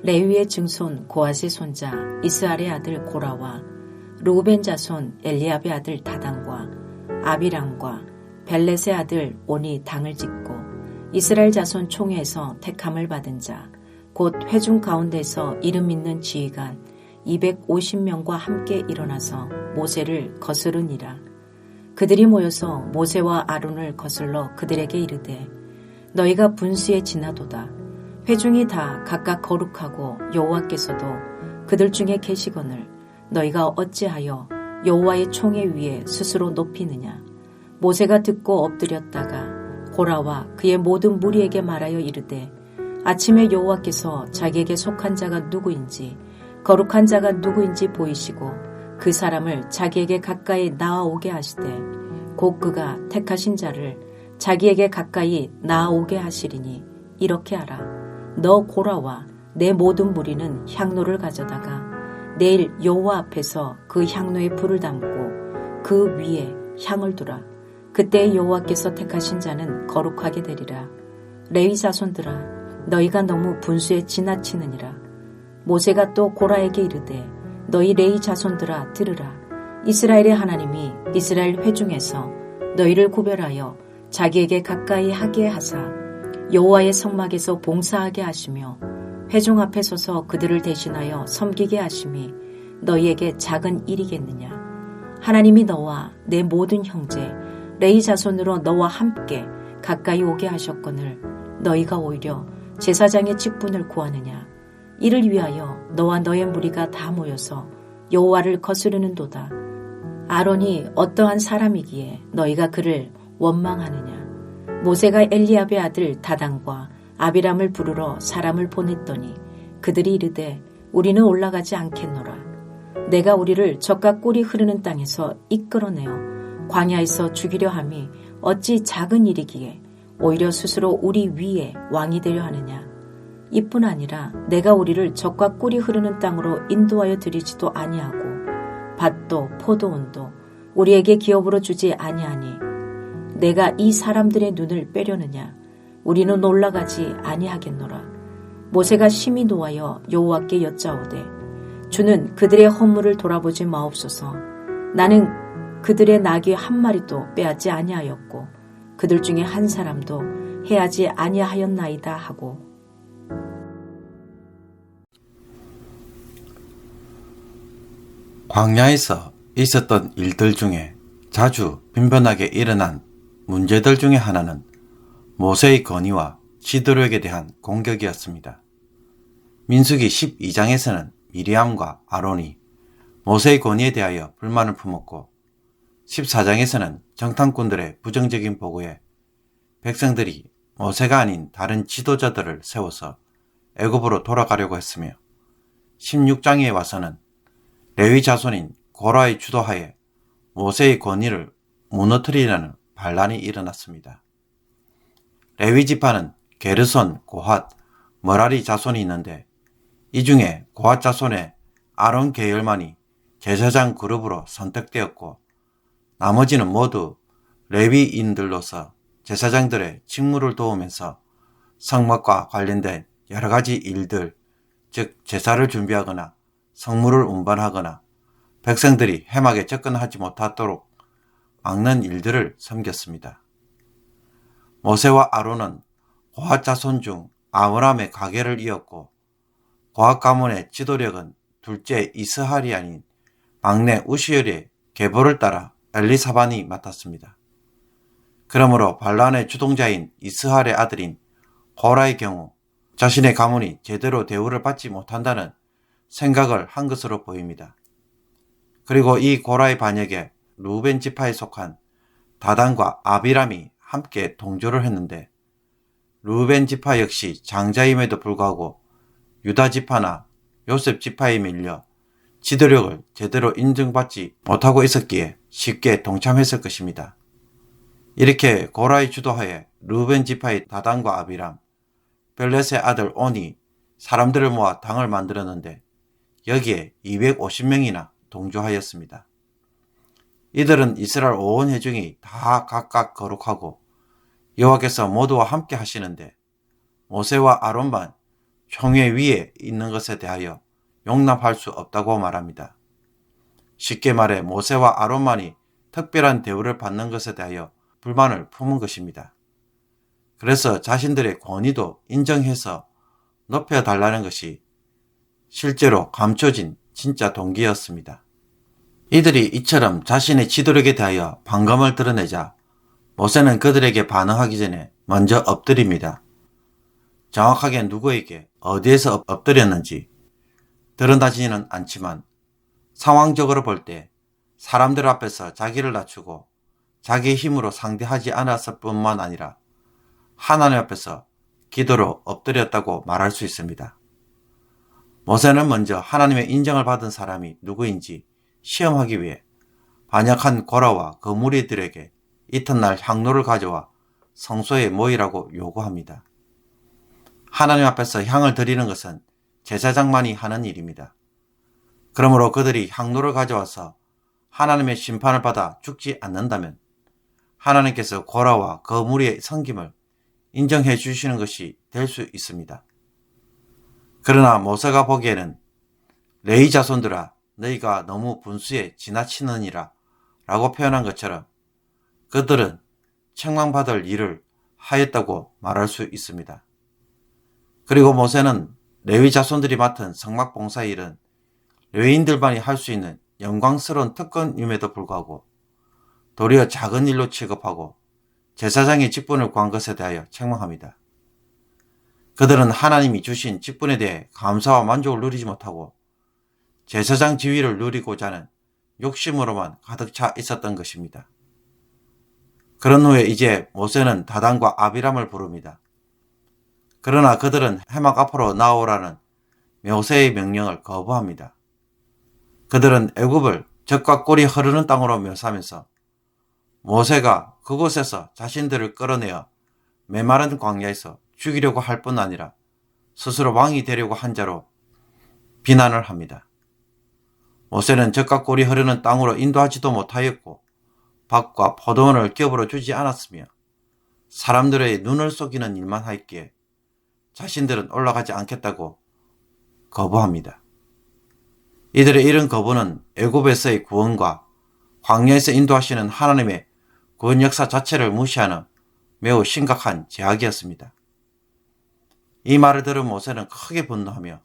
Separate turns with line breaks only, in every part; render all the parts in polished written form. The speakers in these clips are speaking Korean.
레위의 증손 고앗의 손자 이스할의 아들 고라와 르우벤 자손 엘리압의 아들 다단과 아비람과 벨렛의 아들 온이 당을 짓고 이스라엘 자손 총회에서 택함을 받은 자 곧 회중 가운데서 이름 있는 지휘관 250명과 함께 일어나서 모세를 거스르니라. 그들이 모여서 모세와 아론을 거슬러 그들에게 이르되 너희가 분수에 지나도다. 회중이 다 각각 거룩하고 여호와께서도 그들 중에 계시거늘 너희가 어찌하여 여호와의 총회 위에 스스로 높이느냐. 모세가 듣고 엎드렸다가 고라와 그의 모든 무리에게 말하여 이르되 아침에 여호와께서 자기에게 속한 자가 누구인지 거룩한 자가 누구인지 보이시고 그 사람을 자기에게 가까이 나아오게 하시되 곧 그가 택하신 자를 자기에게 가까이 나아오게 하시리니 이렇게 하라. 너 고라와 내 모든 무리는 향로를 가져다가 내일 여호와 앞에서 그 향로에 불을 담고 그 위에 향을 두라. 그때 여호와께서 택하신 자는 거룩하게 되리라. 레위 자손들아 너희가 너무 분수에 지나치느니라. 모세가 또 고라에게 이르되 너희 레위 자손들아 들으라. 이스라엘의 하나님이 이스라엘 회중에서 너희를 구별하여 자기에게 가까이 하게 하사 여호와의 성막에서 봉사하게 하시며 회중 앞에 서서 그들을 대신하여 섬기게 하심이 너희에게 작은 일이겠느냐. 하나님이 너와 내 모든 형제 레위 자손으로 너와 함께 가까이 오게 하셨거늘 너희가 오히려 제사장의 직분을 구하느냐. 이를 위하여 너와 너의 무리가 다 모여서 여호와를 거스르는도다. 아론이 어떠한 사람이기에 너희가 그를 원망하느냐. 모세가 엘리압의 아들 다단과 아비람을 부르러 사람을 보냈더니 그들이 이르되 우리는 올라가지 않겠노라. 내가 우리를 적과 꿀이 흐르는 땅에서 이끌어내어 광야에서 죽이려 함이 어찌 작은 일이기에 오히려 스스로 우리 위에 왕이 되려 하느냐. 이뿐 아니라 내가 우리를 적과 꿀이 흐르는 땅으로 인도하여 드리지도 아니하고 밭도 포도원도 우리에게 기업으로 주지 아니하니 내가 이 사람들의 눈을 빼려느냐. 우리는 올라가지 아니하겠노라. 모세가 심히 노하여 여호와께 여짜오되 주는 그들의 허물을 돌아보지 마옵소서. 나는 그들의 나귀 한 마리도 빼앗지 아니하였고 그들 중에 한 사람도 해하지 아니하였나이다 하고.
광야에서 있었던 일들 중에 자주 빈번하게 일어난 문제들 중에 하나는 모세의 건의와 지도력에 대한 공격이었습니다. 민수기 12장에서는 미리암과 아론이 모세의 건의에 대하여 불만을 품었고 14장에서는 정탐꾼들의 부정적인 보고에 백성들이 모세가 아닌 다른 지도자들을 세워서 애굽으로 돌아가려고 했으며 16장에 와서는 레위 자손인 고라의 주도하에 모세의 권위를 무너뜨리려는 반란이 일어났습니다. 레위 지파는 게르손, 고핫, 머라리 자손이 있는데 이 중에 고핫 자손의 아론 계열만이 제사장 그룹으로 선택되었고 나머지는 모두 레위인들로서 제사장들의 직무를 도우면서 성막과 관련된 여러 가지 일들, 즉 제사를 준비하거나 성물을 운반하거나 백성들이 해막에 접근하지 못하도록 막는 일들을 섬겼습니다. 모세와 아론은 고핫 자손 중 아므람의 가계를 이었고 고핫 가문의 지도력은 둘째 이스할이 아닌 막내 우시엘의 계보를 따라 엘리사반이 맡았습니다. 그러므로 반란의 주동자인 이스할의 아들인 고라의 경우 자신의 가문이 제대로 대우를 받지 못한다는 생각을 한 것으로 보입니다. 그리고 이 고라의 반역에 르우벤 지파에 속한 다단과 아비람이 함께 동조를 했는데 르우벤 지파 역시 장자임에도 불구하고 유다 지파나 요셉 지파에 밀려 지도력을 제대로 인정받지 못하고 있었기에 쉽게 동참했을 것입니다. 이렇게 고라의 주도하에 르우벤 지파의 다단과 아비람, 벨렛의 아들 온이 사람들을 모아 당을 만들었는데 여기에 250명이나 동조하였습니다. 이들은 이스라엘 온 회중이 다 각각 거룩하고 여호와께서 모두와 함께 하시는데 모세와 아론만 총회 위에 있는 것에 대하여 용납할 수 없다고 말합니다. 쉽게 말해 모세와 아론만이 특별한 대우를 받는 것에 대하여 불만을 품은 것입니다. 그래서 자신들의 권위도 인정해서 높여달라는 것이 실제로 감춰진 진짜 동기였습니다. 이들이 이처럼 자신의 지도력에 대하여 반감을 드러내자 모세는 그들에게 반응하기 전에 먼저 엎드립니다. 정확하게 누구에게 어디에서 엎드렸는지 드러나지는 않지만 상황적으로 볼 때 사람들 앞에서 자기를 낮추고 자기의 힘으로 상대하지 않았을 뿐만 아니라 하나님 앞에서 기도로 엎드렸다고 말할 수 있습니다. 모세는 먼저 하나님의 인정을 받은 사람이 누구인지 시험하기 위해 반역한 고라와 그 무리들에게 이튿날 향로를 가져와 성소에 모이라고 요구합니다. 하나님 앞에서 향을 드리는 것은 제사장만이 하는 일입니다. 그러므로 그들이 향로를 가져와서 하나님의 심판을 받아 죽지 않는다면 하나님께서 고라와 그 무리의 섬김을 인정해 주시는 것이 될 수 있습니다. 그러나 모세가 보기에는 레위 자손들아 너희가 너무 분수에 지나치느니라 라고 표현한 것처럼 그들은 책망받을 일을 하였다고 말할 수 있습니다. 그리고 모세는 레위 자손들이 맡은 성막 봉사 일은 레위인들만이 할 수 있는 영광스러운 특권임에도 불구하고 도리어 작은 일로 취급하고 제사장의 직분을 구한 것에 대하여 책망합니다. 그들은 하나님이 주신 직분에 대해 감사와 만족을 누리지 못하고 제사장 지위를 누리고자 하는 욕심으로만 가득 차 있었던 것입니다. 그런 후에 이제 모세는 다단과 아비람을 부릅니다. 그러나 그들은 해막 앞으로 나오라는 모세의 명령을 거부합니다. 그들은 애굽을 젖과 꿀이 흐르는 땅으로 묘사하면서 모세가 그곳에서 자신들을 끌어내어 메마른 광야에서 죽이려고 할 뿐 아니라 스스로 왕이 되려고 한 자로 비난을 합니다. 모세는 젖과 꿀이 흐르는 땅으로 인도하지도 못하였고 밭과 포도원을 기업으로 주지 않았으며 사람들의 눈을 속이는 일만 하였기에 자신들은 올라가지 않겠다고 거부합니다. 이들의 이런 거부는 애굽에서의 구원과 광야에서 인도하시는 하나님의 구원 역사 자체를 무시하는 매우 심각한 제약이었습니다. 이 말을 들은 모세는 크게 분노하며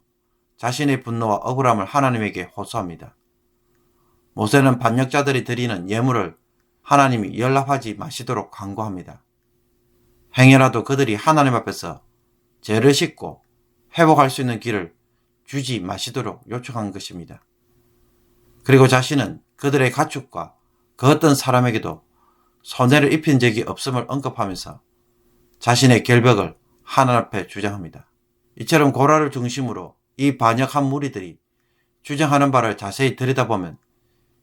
자신의 분노와 억울함을 하나님에게 호소합니다. 모세는 반역자들이 드리는 예물을 하나님이 연락하지 마시도록 간구합니다. 행여라도 그들이 하나님 앞에서 죄를 씻고 회복할 수 있는 길을 주지 마시도록 요청한 것입니다. 그리고 자신은 그들의 가축과 그 어떤 사람에게도 손해를 입힌 적이 없음을 언급하면서 자신의 결백을 하나님 앞에 주장합니다. 이처럼 고라를 중심으로 이 반역한 무리들이 주장하는 바를 자세히 들여다보면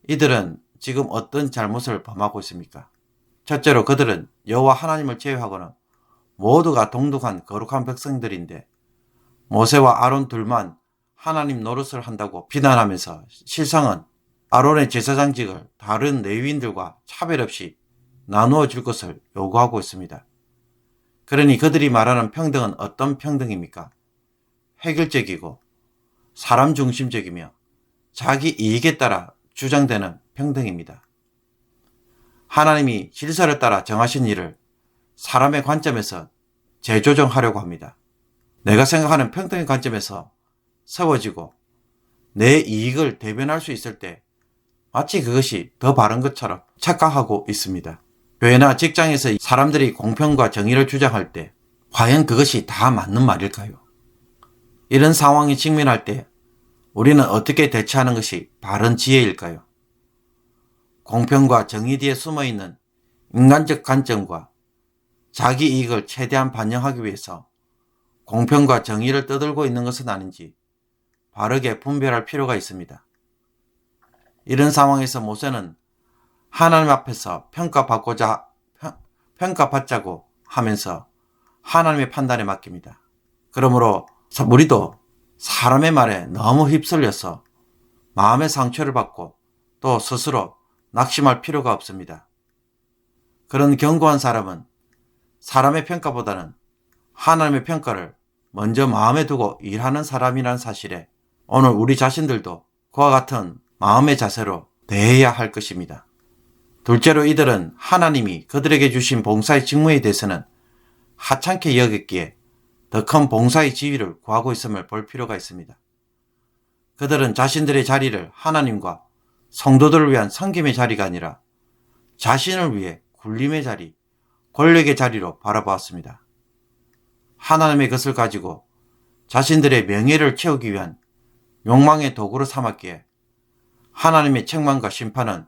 이들은 지금 어떤 잘못을 범하고 있습니까? 첫째로 그들은 여호와 하나님을 제외하고는 모두가 동독한 거룩한 백성들인데 모세와 아론 둘만 하나님 노릇을 한다고 비난하면서 실상은 아론의 제사장직을 다른 레위인들과 차별 없이 나누어 줄 것을 요구하고 있습니다. 그러니 그들이 말하는 평등은 어떤 평등입니까? 획일적이고 사람 중심적이며 자기 이익에 따라 주장되는 평등입니다. 하나님이 질서를 따라 정하신 일을 사람의 관점에서 재조정하려고 합니다. 내가 생각하는 평등의 관점에서 세워지고 내 이익을 대변할 수 있을 때 마치 그것이 더 바른 것처럼 착각하고 있습니다. 교회나 직장에서 사람들이 공평과 정의를 주장할 때 과연 그것이 다 맞는 말일까요? 이런 상황에 직면할 때 우리는 어떻게 대처하는 것이 바른 지혜일까요? 공평과 정의 뒤에 숨어있는 인간적 관점과 자기 이익을 최대한 반영하기 위해서 공평과 정의를 떠들고 있는 것은 아닌지 바르게 분별할 필요가 있습니다. 이런 상황에서 모세는 하나님 앞에서 평가받자고 하면서 하나님의 판단에 맡깁니다. 그러므로 우리도 사람의 말에 너무 휩쓸려서 마음의 상처를 받고 또 스스로 낙심할 필요가 없습니다. 그런 견고한 사람은 사람의 평가보다는 하나님의 평가를 먼저 마음에 두고 일하는 사람이라는 사실에 오늘 우리 자신들도 그와 같은 마음의 자세로 대해야 할 것입니다. 둘째로 이들은 하나님이 그들에게 주신 봉사의 직무에 대해서는 하찮게 여겼기에 더 큰 봉사의 지위를 구하고 있음을 볼 필요가 있습니다. 그들은 자신들의 자리를 하나님과 성도들을 위한 섬김의 자리가 아니라 자신을 위해 굴림의 자리, 권력의 자리로 바라보았습니다. 하나님의 것을 가지고 자신들의 명예를 채우기 위한 욕망의 도구로 삼았기에 하나님의 책망과 심판은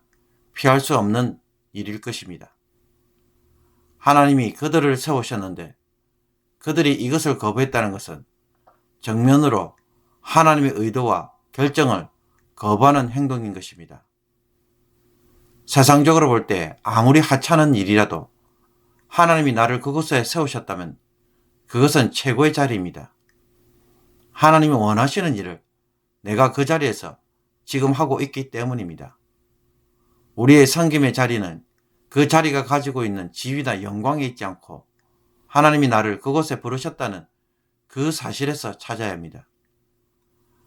피할 수 없는 일일 것입니다. 하나님이 그들을 세우셨는데 그들이 이것을 거부했다는 것은 정면으로 하나님의 의도와 결정을 거부하는 행동인 것입니다. 세상적으로 볼 때 아무리 하찮은 일이라도 하나님이 나를 그곳에 세우셨다면 그것은 최고의 자리입니다. 하나님이 원하시는 일을 내가 그 자리에서 지금 하고 있기 때문입니다. 우리의 섬김의 자리는 그 자리가 가지고 있는 지위나 영광에 있지 않고 하나님이 나를 그곳에 부르셨다는 그 사실에서 찾아야 합니다.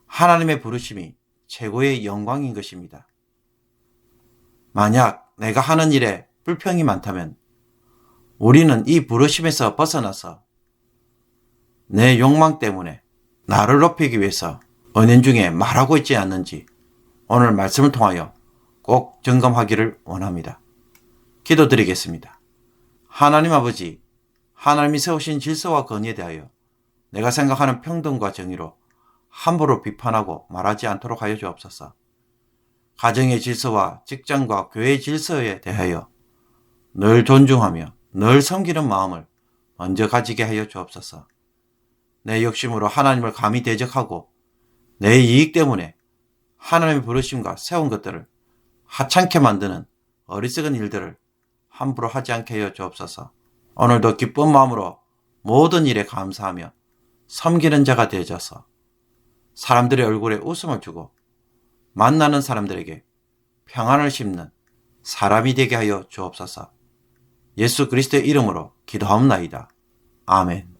하나님의 부르심이 최고의 영광인 것입니다. 만약 내가 하는 일에 불평이 많다면 우리는 이 부르심에서 벗어나서 내 욕망 때문에 나를 높이기 위해서 은연중에 말하고 있지 않는지 오늘 말씀을 통하여 꼭 점검하기를 원합니다. 기도드리겠습니다. 하나님 아버지, 하나님이 세우신 질서와 건의에 대하여 내가 생각하는 평등과 정의로 함부로 비판하고 말하지 않도록 하여 주옵소서. 가정의 질서와 직장과 교회의 질서에 대하여 늘 존중하며 늘 섬기는 마음을 먼저 가지게 하여 주옵소서. 내 욕심으로 하나님을 감히 대적하고 내 이익 때문에 하나님의 부르심과 세운 것들을 하찮게 만드는 어리석은 일들을 함부로 하지 않게 하여 주옵소서. 오늘도 기쁜 마음으로 모든 일에 감사하며 섬기는 자가 되어져서 사람들의 얼굴에 웃음을 주고 만나는 사람들에게 평안을 심는 사람이 되게 하여 주옵소서. 예수 그리스도의 이름으로 기도하옵나이다. 아멘.